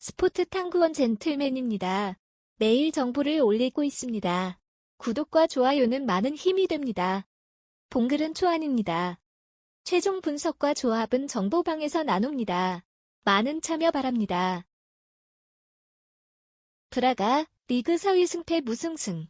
스포츠 탐구원 젠틀맨입니다. 매일 정보를 올리고 있습니다. 구독과 좋아요는 많은 힘이 됩니다. 본글은 초안입니다. 최종 분석과 조합은 정보방에서 나눕니다. 많은 참여 바랍니다. 브라가 리그 4위 승패 무승승.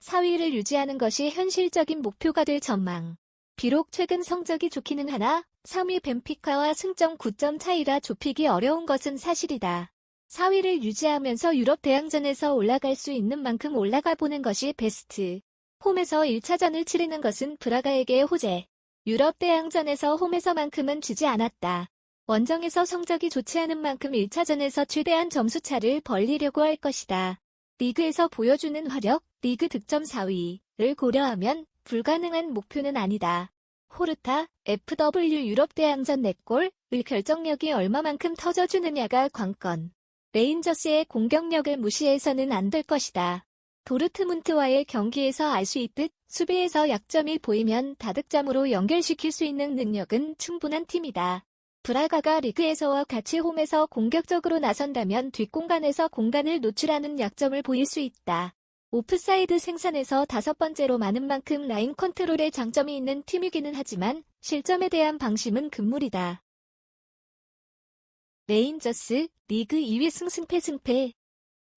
4위를 유지하는 것이 현실적인 목표가 될 전망. 비록 최근 성적이 좋기는 하나 3위 벤피카와 승점 9점 차이라 좁히기 어려운 것은 사실이다. 4위를 유지하면서 유럽 대항전에서 올라갈 수 있는 만큼 올라가 보는 것이 베스트. 홈에서 1차전을 치르는 것은 브라가에게의 호재. 유럽 대항전에서 홈에서만큼은 지지 않았다. 원정에서 성적이 좋지 않은 만큼 1차전에서 최대한 점수차를 벌리려고 할 것이다. 리그에서 보여주는 화력, 리그 득점 4위를 고려하면 불가능한 목표는 아니다. 호르타, FW 유럽 대항전 4골을 결정력이 얼마만큼 터져주느냐가 관건. 레인저스의 공격력을 무시해서는 안 될 것이다. 도르트문트와의 경기에서 알 수 있듯 수비에서 약점이 보이면 다득점으로 연결시킬 수 있는 능력은 충분한 팀이다. 브라가가 리그에서와 같이 홈에서 공격적으로 나선다면 뒷공간에서 공간을 노출하는 약점을 보일 수 있다. 오프사이드 생산에서 5번째로 많은 만큼 라인 컨트롤에 장점이 있는 팀이기는 하지만 실점에 대한 방심은 금물이다. 레인저스, 리그 2위 승패.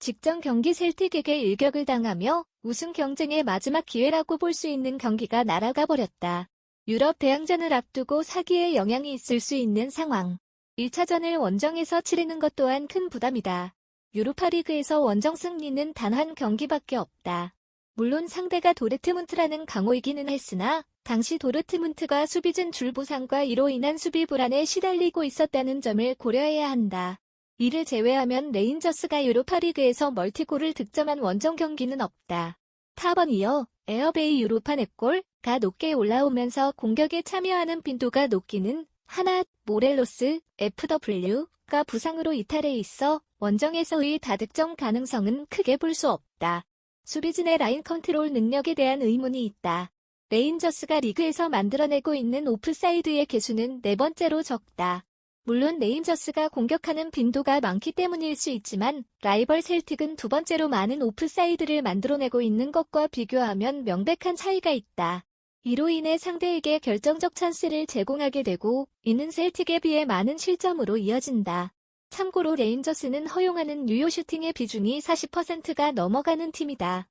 직전 경기 셀틱에게 일격을 당하며 우승 경쟁의 마지막 기회라고 볼 수 있는 경기가 날아가 버렸다. 유럽 대항전을 앞두고 사기에 영향이 있을 수 있는 상황. 1차전을 원정에서 치르는 것 또한 큰 부담이다. 유로파리그에서 원정 승리는 단 한 경기밖에 없다. 물론 상대가 도르트문트라는 강호이기는 했으나 당시 도르트문트가 수비진 줄 부상과 이로 인한 수비 불안에 시달리고 있었다는 점을 고려해야 한다. 이를 제외하면 레인저스가 유로파리그에서 멀티골을 득점한 원정 경기는 없다. 타번 이어 에어베이 유로파 4골가 높게 올라오면서 공격에 참여하는 빈도가 높기는 하나 모렐로스, FW가 부상으로 이탈해 있어 원정에서의 다득점 가능성은 크게 볼 수 없다. 수비진의 라인 컨트롤 능력에 대한 의문이 있다. 레인저스가 리그에서 만들어내고 있는 오프사이드의 개수는 4번째로 적다. 물론 레인저스가 공격하는 빈도가 많기 때문일 수 있지만 라이벌 셀틱은 2번째로 많은 오프사이드를 만들어내고 있는 것과 비교하면 명백한 차이가 있다. 이로 인해 상대에게 결정적 찬스를 제공하게 되고 이는 셀틱에 비해 많은 실점으로 이어진다. 참고로 레인저스는 허용하는 유효 슈팅의 비중이 40%가 넘어가는 팀이다.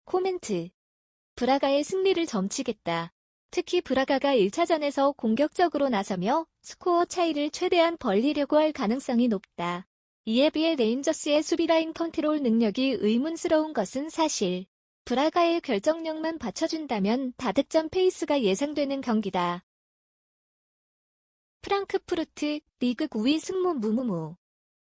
코멘트. 브라가의 승리를 점치겠다. 특히 브라가가 1차전에서 공격적으로 나서며 스코어 차이를 최대한 벌리려고 할 가능성이 높다. 이에 비해 레인저스의 수비라인 컨트롤 능력이 의문스러운 것은 사실. 브라가의 결정력만 받쳐준다면 다득점 페이스가 예상되는 경기다. 프랑크푸르트, 리그 9위 승무 무무무.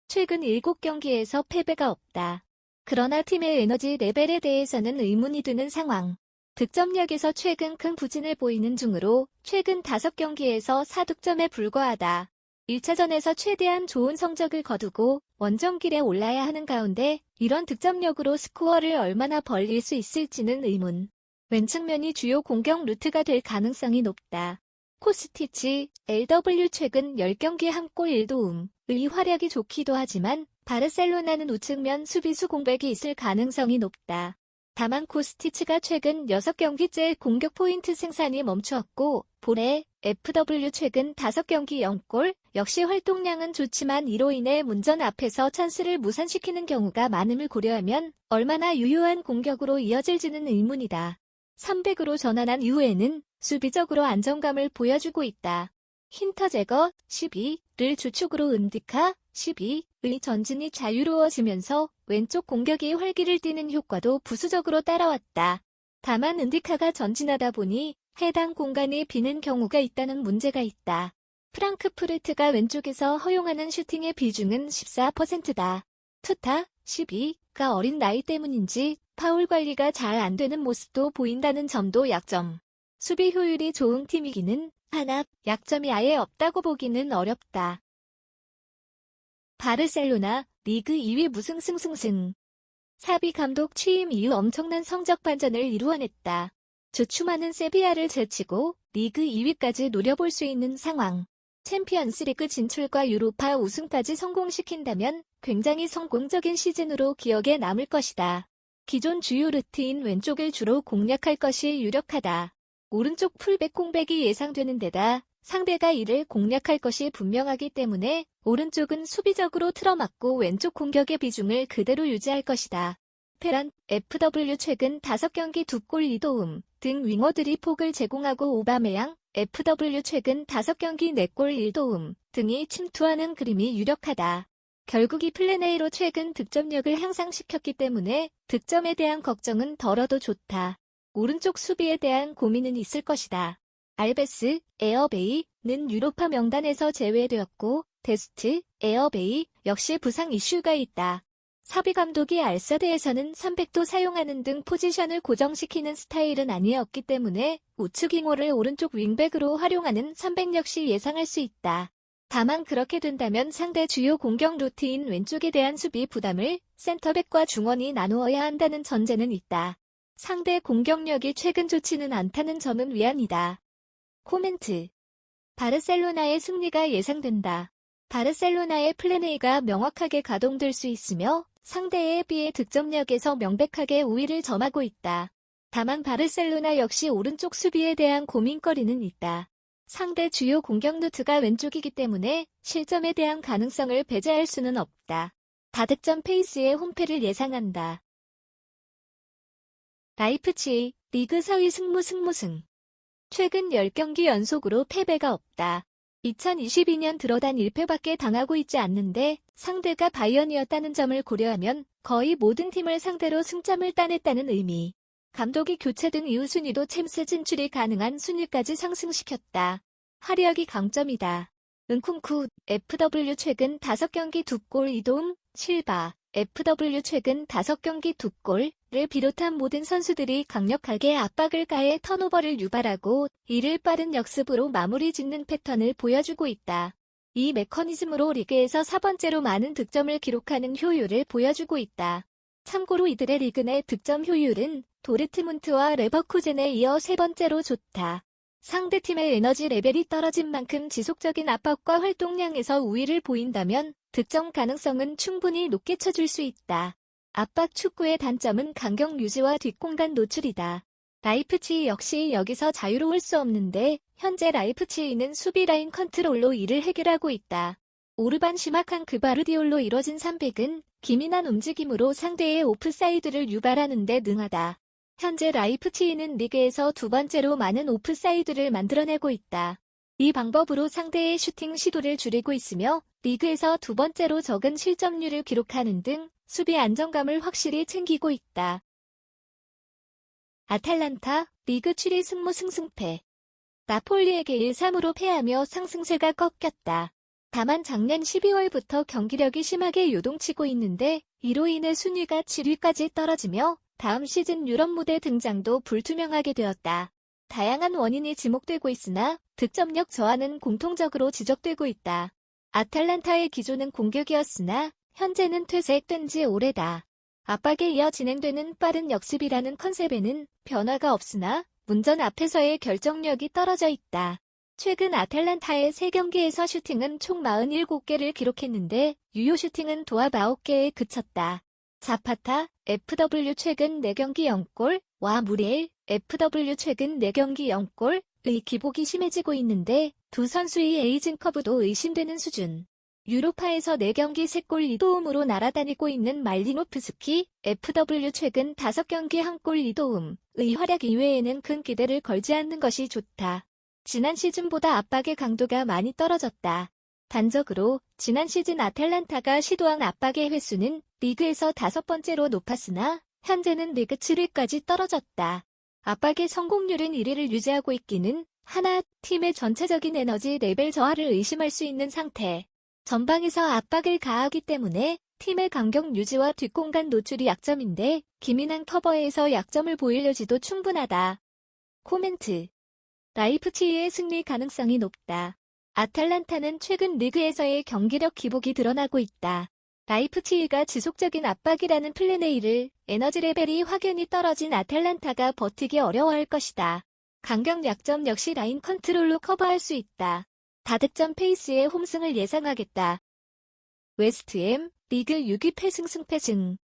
최근 7경기에서 패배가 없다. 그러나 팀의 에너지 레벨에 대해서는 의문이 드는 상황. 득점력에서 최근 큰 부진을 보이는 중으로 최근 5경기에서 4득점에 불과하다. 1차전에서 최대한 좋은 성적을 거두고 원정길에 올라야 하는 가운데 이런 득점력으로 스코어를 얼마나 벌릴 수 있을지는 의문. 왼측면이 주요 공격 루트가 될 가능성이 높다. 코스티치, LW 최근 10경기 1골 1도움의 활약이 좋기도 하지만 바르셀로나는 우측면 수비수 공백이 있을 가능성이 높다. 다만 코스티치가 최근 6경기째 공격 포인트 생산이 멈추었고 볼에 FW 최근 5경기 0골 역시 활동량은 좋지만 이로 인해 문전 앞에서 찬스를 무산시키는 경우가 많음을 고려하면 얼마나 유효한 공격으로 이어질지는 의문이다. 300으로 전환한 이후에는 수비적으로 안정감을 보여주고 있다. 힌터 제거 12를 주축으로 은디카 12의 전진이 자유로워지면서 왼쪽 공격이 활기를 띠는 효과도 부수적으로 따라왔다. 다만 은디카가 전진하다 보니 해당 공간이 비는 경우가 있다는 문제가 있다. 프랑크푸르트가 왼쪽에서 허용하는 슈팅의 비중은 14%다. 투타 12가 어린 나이 때문인지 파울 관리가 잘 안 되는 모습도 보인다는 점도 약점. 수비 효율이 좋은 팀이기는 하나 약점이 아예 없다고 보기는 어렵다. 바르셀로나, 리그 2위 무승승승승. 사비 감독 취임 이후 엄청난 성적 반전을 이루어냈다. 주춤하는 세비야를 제치고 리그 2위까지 노려볼 수 있는 상황. 챔피언스리그 진출과 유로파 우승까지 성공시킨다면 굉장히 성공적인 시즌으로 기억에 남을 것이다. 기존 주요 루트인 왼쪽을 주로 공략할 것이 유력하다. 오른쪽 풀백 공백이 예상되는 데다 상대가 이를 공략할 것이 분명하기 때문에 오른쪽은 수비적으로 틀어막고 왼쪽 공격의 비중을 그대로 유지할 것이다. 페란, FW 최근 5경기 2골 2도움 등 윙어들이 폭을 제공하고 오바메양, FW 최근 5경기 4골 1도움 등이 침투하는 그림이 유력하다. 결국 이 플랜 A로 최근 득점력을 향상시켰기 때문에 득점에 대한 걱정은 덜어도 좋다. 오른쪽 수비에 대한 고민은 있을 것이다. 알베스, 에어베이는 유로파 명단에서 제외되었고 데스트, 에어베이 역시 부상 이슈가 있다. 사비 감독이 알사드에서는 300도 사용하는 등 포지션을 고정시키는 스타일은 아니었기 때문에 우측 윙어를 오른쪽 윙백으로 활용하는 300 역시 예상할 수 있다. 다만 그렇게 된다면 상대 주요 공격 루트인 왼쪽에 대한 수비 부담을 센터백과 중원이 나누어야 한다는 전제는 있다. 상대 공격력이 최근 좋지는 않다는 점은 위안이다. 코멘트. 바르셀로나의 승리가 예상된다. 바르셀로나의 플랜 A가 명확하게 가동될 수 있으며 상대의 B의 득점력에서 명백하게 우위를 점하고 있다. 다만 바르셀로나 역시 오른쪽 수비에 대한 고민거리는 있다. 상대 주요 공격 루트가 왼쪽이기 때문에 실점에 대한 가능성을 배제할 수는 없다. 다득점 페이스의 홈패를 예상한다. 라이프치히 리그 4위 승무승. 최근 10경기 연속으로 패배가 없다. 2022년 들어단 1패밖에 당하고 있지 않는데 상대가 바이언이었다는 점을 고려하면 거의 모든 팀을 상대로 승점을 따냈다는 의미. 감독이 교체된 이후 순위도 챔스 진출이 가능한 순위까지 상승시켰다. 화력이 강점이다. 은쿵쿠, FW 최근 5경기 2골 2도움, 실바, FW 최근 5경기 2골을 비롯한 모든 선수들이 강력하게 압박을 가해 턴오버를 유발하고 이를 빠른 역습으로 마무리 짓는 패턴을 보여주고 있다. 이 메커니즘으로 리그에서 4번째로 많은 득점을 기록하는 효율을 보여주고 있다. 참고로 이들의 리그 내 득점 효율은 도르트문트와 레버쿠젠에 이어 3번째로 좋다. 상대팀의 에너지 레벨이 떨어진 만큼 지속적인 압박과 활동량에서 우위를 보인다면 득점 가능성은 충분히 높게 쳐줄 수 있다. 압박 축구의 단점은 간격 유지와 뒷공간 노출이다. 라이프치히 역시 여기서 자유로울 수 없는데 현재 라이프치히는 수비 라인 컨트롤로 이를 해결하고 있다. 오르반 시마칸 그바르디올로 이뤄진 300은 기민한 움직임으로 상대의 오프사이드를 유발하는 데 능하다. 현재 라이프치히는 리그에서 2번째로 많은 오프사이드를 만들어내고 있다. 이 방법으로 상대의 슈팅 시도를 줄이고 있으며 리그에서 2번째로 적은 실점률을 기록하는 등 수비 안정감을 확실히 챙기고 있다. 아탈란타, 리그 7위 승무승패. 나폴리에게 1-3으로 패하며 상승세가 꺾였다. 다만 작년 12월부터 경기력이 심하게 요동치고 있는데 이로 인해 순위가 7위까지 떨어지며 다음 시즌 유럽 무대 등장도 불투명하게 되었다. 다양한 원인이 지목되고 있으나 득점력 저하는 공통적으로 지적되고 있다. 아탈란타의 기존은 공격이었으나 현재는 퇴색된 지 오래다. 압박에 이어 진행되는 빠른 역습이라는 컨셉에는 변화가 없으나 문전 앞에서의 결정력이 떨어져 있다. 최근 아탈란타의 3경기에서 슈팅은 총 47개를 기록했는데 유효 슈팅은 도합 9개에 그쳤다. 자파타, FW 최근 4경기 0골, 와 무리엘, FW 최근 4경기 0골의 기복이 심해지고 있는데 두 선수의 에이징 커브도 의심되는 수준. 유로파에서 4경기 3골 2도움으로 날아다니고 있는 말리노프스키, FW 최근 5경기 1골 2도움의 활약 이외에는 큰 기대를 걸지 않는 것이 좋다. 지난 시즌보다 압박의 강도가 많이 떨어졌다. 단적으로 지난 시즌 아탈란타가 시도한 압박의 횟수는 리그에서 5번째로 높았으나 현재는 리그 7위까지 떨어졌다. 압박의 성공률은 1위를 유지하고 있기는 하나 팀의 전체적인 에너지 레벨 저하를 의심할 수 있는 상태. 전방에서 압박을 가하기 때문에 팀의 간격 유지와 뒷공간 노출이 약점인데 기민한 커버에서 약점을 보일 여지도 충분하다. 코멘트. 라이프치히의 승리 가능성이 높다. 아탈란타는 최근 리그에서의 경기력 기복이 드러나고 있다. 라이프치히가 지속적인 압박이라는 플랜 A를 에너지 레벨이 확연히 떨어진 아탈란타가 버티기 어려워할 것이다. 간격 약점 역시 라인 컨트롤로 커버할 수 있다. 다득점 페이스의 홈승을 예상하겠다. 웨스트햄, 리그 6위 패승.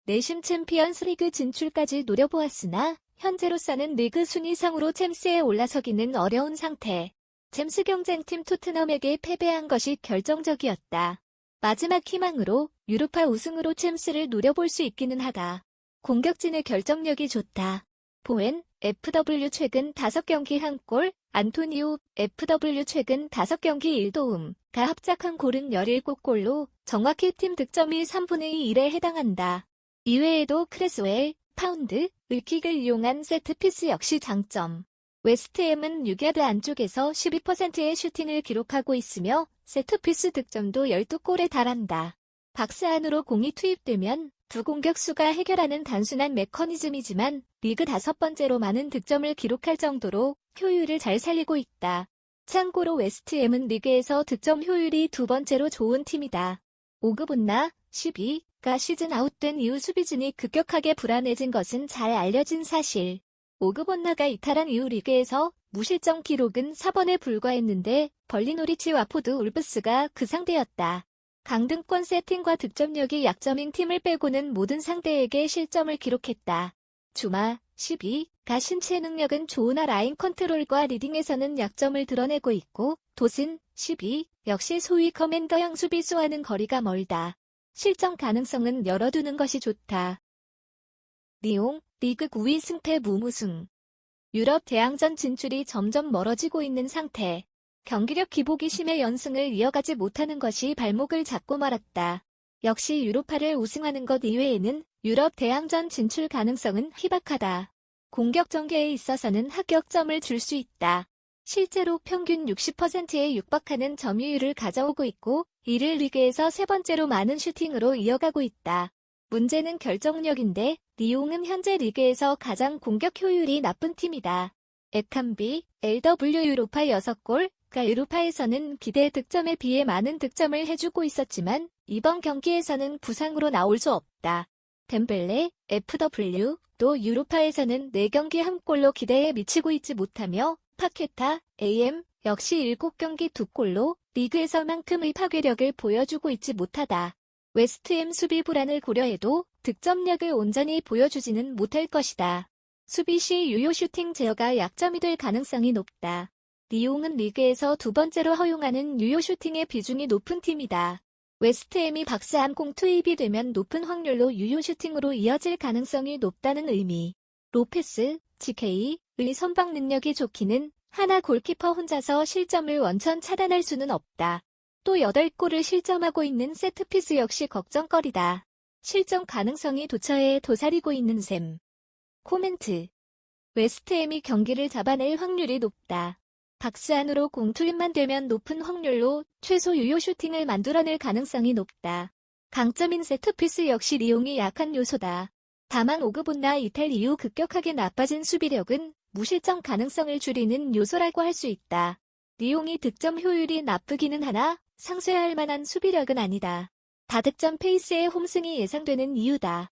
내심 챔피언스 리그 진출까지 노려보았으나 현재로서는 리그 순위상으로 챔스에 올라서기는 어려운 상태. 챔스 경쟁팀 토트넘에게 패배한 것이 결정적이었다. 마지막 희망으로 유로파 우승으로 챔스를 노려볼 수 있기는 하다. 공격진의 결정력이 좋다. 보엔, FW 최근 5경기 1골, 안토니오, FW 최근 5경기 1도움가 합작한 골은 17골로 정확히 팀 득점이 3분의 1에 해당한다. 이외에도 크레스웰, 파운드, 을킥을 이용한 세트피스 역시 장점. 웨스트햄은 6야드 안쪽에서 12%의 슈팅을 기록하고 있으며 세트피스 득점도 12골에 달한다. 박스 안으로 공이 투입되면 두 공격수가 해결하는 단순한 메커니즘이지만 리그 5번째로 많은 득점을 기록할 정도로 효율을 잘 살리고 있다. 참고로 웨스트햄은 리그에서 득점 효율이 2번째로 좋은 팀이다. 오그본나, 12가 시즌 아웃된 이후 수비진이 급격하게 불안해진 것은 잘 알려진 사실. 오그본나가 이탈한 이후 리그에서 무실점 기록은 4번에 불과했는데 벌리노리치 와포드 울브스가 그 상대였다. 강등권 세팅과 득점력이 약점인 팀을 빼고는 모든 상대에게 실점을 기록했다. 주마, 12가 신체 능력은 좋으나 라인 컨트롤과 리딩에서는 약점을 드러내고 있고 도슨, 12 역시 소위 커맨더형 수비수와는 거리가 멀다. 실점 가능성은 열어두는 것이 좋다. 리옹, 리그 9위 승패 무무승. 유럽 대항전 진출이 점점 멀어지고 있는 상태. 경기력 기복이 심해 연승을 이어가지 못하는 것이 발목을 잡고 말았다. 역시 유로파를 우승하는 것 이외에는 유럽 대항전 진출 가능성은 희박하다. 공격 전개에 있어서는 합격점을 줄 수 있다. 실제로 평균 60%에 육박하는 점유율을 가져오고 있고 이를 리그에서 3번째로 많은 슈팅으로 이어가고 있다. 문제는 결정력인데 리옹은 현재 리그에서 가장 공격 효율이 나쁜 팀이다. 에캄비, LW 유로파 6골,가 유로파에서는 기대 득점에 비해 많은 득점을 해주고 있었지만 이번 경기에서는 부상으로 나올 수 없다. 덴벨레, FW, 또 유로파에서는 4경기 1골로 기대에 미치고 있지 못하며 파케타, AM, 역시 7경기 2골로 리그에서만큼의 파괴력을 보여주고 있지 못하다. 웨스트햄 수비 불안을 고려해도 득점력을 온전히 보여주지는 못할 것이다. 수비 시 유효 슈팅 제어가 약점이 될 가능성이 높다. 리옹은 리그에서 2번째로 허용하는 유효 슈팅의 비중이 높은 팀이다. 웨스트햄이 박스 안 공 투입이 되면 높은 확률로 유효 슈팅으로 이어질 가능성이 높다는 의미. 로페스, GK의 선방 능력이 좋기는 하나 골키퍼 혼자서 실점을 원천 차단할 수는 없다. 또 8골을 실점하고 있는 세트피스 역시 걱정거리다. 실점 가능성이 도처에 도사리고 있는 셈. 코멘트. 웨스트햄이 경기를 잡아낼 확률이 높다. 박스 안으로 공 투입만 되면 높은 확률로 최소 유효 슈팅을 만들어낼 가능성이 높다. 강점인 세트피스 역시 리옹이 약한 요소다. 다만 오그본나 이탈 이후 급격하게 나빠진 수비력은 무실점 가능성을 줄이는 요소라고 할 수 있다. 리옹이 득점 효율이 나쁘기는 하나 상쇄할 만한 수비력은 아니다. 다득점 페이스의 홈승이 예상되는 이유다.